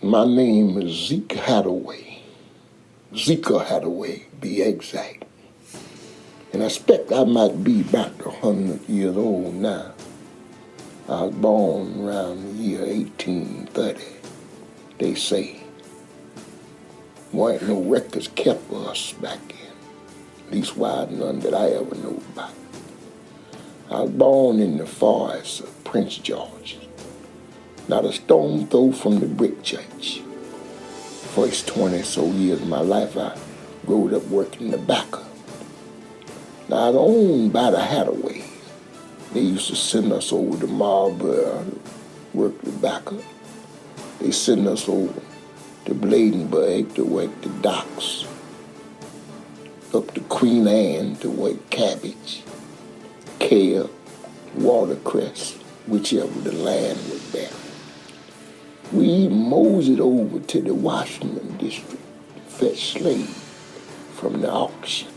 My name is Zeke Hathaway. Zeke Hathaway, be exact. And I expect I might be about 100 years old now. I was born around the year 1830, they say. There ain't no records kept for us back then. At least none that I ever know about. I was born in the forest of Prince George, not a stone throw from the brick church. First 20 so years of my life, I growed up working tobacco. Now, I was owned by the Hathaways. They used to send us over to Marlborough to work tobacco. They send us over to Bladenburg to work the docks, up to Queen Anne to work cabbage, kale, watercress, whichever the land was better. We moseyed over to the Washington district to fetch slaves from the auction,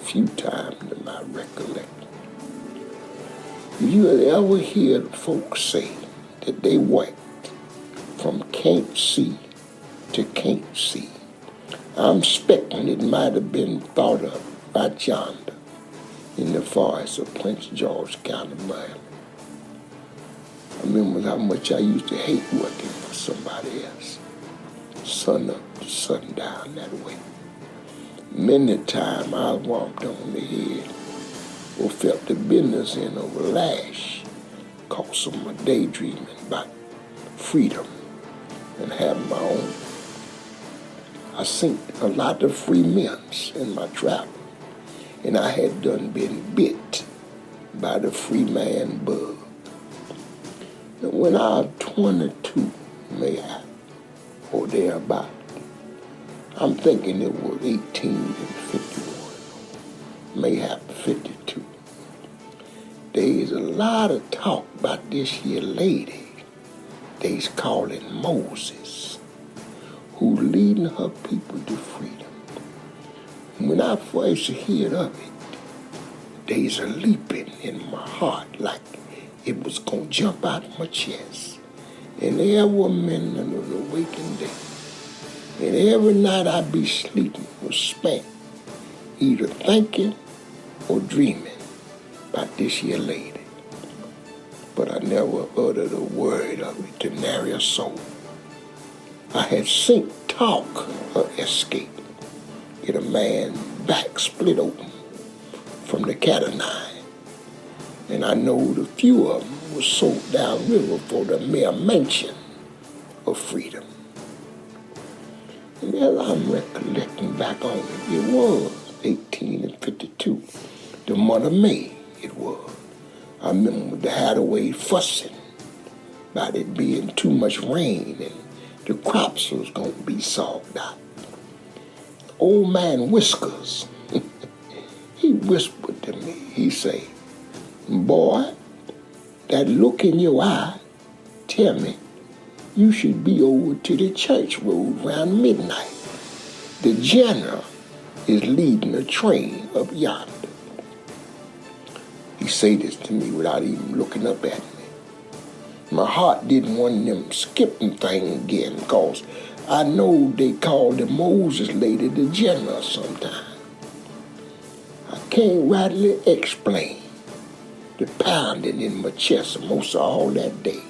a few times in my recollection. You ever hear the folks say that they worked from Can't See to Can't See? I'm expecting it might have been thought of right yonder in the forest of Prince George County, Maryland. I remember how much I used to hate working for somebody else. Sun up to sundown that way. Many times I was whomped on the head or felt the business end of a lash cause of my daydreaming about freedom and having my own. I seen a lot of free men in my travel, and I had done been bit by the free man bug. And when I was 22, mayhap, or thereabout, I'm thinking it was 1851, mayhap 52. There's a lot of talk about this here lady they's calling Moses, who leading her people to freedom. When I first heard of it, there's a leaping in my heart like it was gonna jump out my chest. And every minute of the waking day, and every night I'd be sleeping was spent either thinking or dreaming about this here lady. But I never uttered a word of it to nary a soul. I had seen talk of escape. Get a man's back split open from the cat o' nine. And I know the few of them was sold downriver for the mere mention of freedom. And as I'm recollecting back on it, it was 1852, the month of May it was. I remember the Hathaway fussing about it being too much rain and the crops was going to be sogged out. Old man Whiskers, he whispered to me, he said, "Boy, that look in your eye tell me you should be over to the church road around midnight. The general is leading a train up yonder." He said this to me without even looking up at me. My heart didn't want them skipping thing again, because I know they called the Moses lady the general sometime. I can't rightly explain the pounding in my chest most of all that day.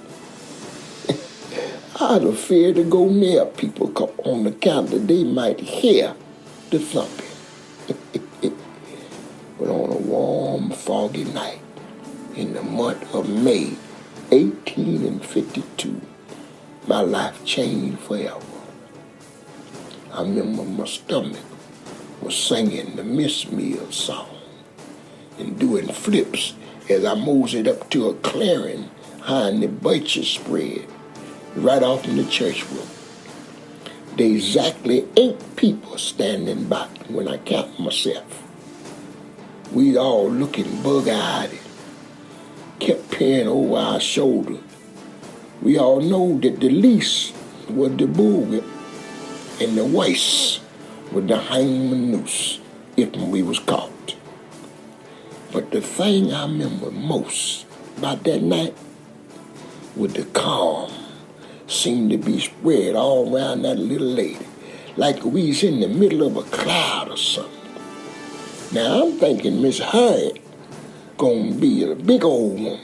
I'd have feared to go near people on account that they might hear the thumping. But on a warm, foggy night in the month of May, 1852, my life changed forever. I remember my stomach was singing the Miss Mill song and doing flips as I moseyed up to a clearing behind the birches spread right off in the church room. There exactly 8 people standing by when I count myself. We all looking bug-eyed and kept peering over our shoulder. We all know that the least was the bullwhip and the worst was the hangman noose if we was caught. But the thing I remember most about that night was the calm, seemed to be spread all around that little lady, like we was in the middle of a cloud or something. Now I'm thinking Miss Harriet gonna be a big old woman,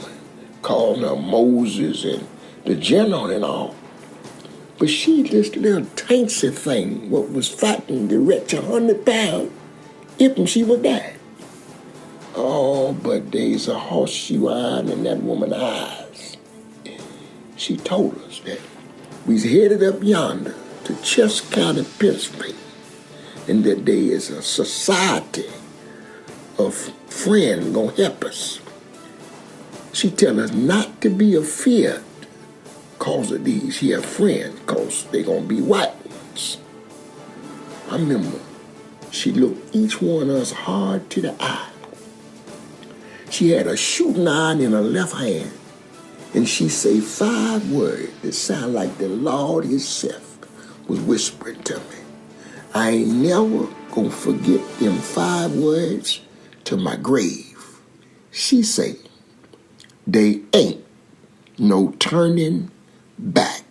calling her Moses and the general and all. But she this little taintsy thing, what was fighting the wretch 100 pounds, if she would die. Oh, but there's a horseshoe iron in that woman's eyes. She told us that we's headed up yonder to Chester County, Pennsylvania, and that there is a society of friends gonna help us. She tell us not to be afeard cause of these here friends, cause they gonna be white ones. I remember she looked each one of us hard to the eye. She had a shooting iron in her left hand, and she say 5 words that sound like the Lord himself was whispering to me. I ain't never gonna forget them 5 words to my grave. She say, they ain't no turning back.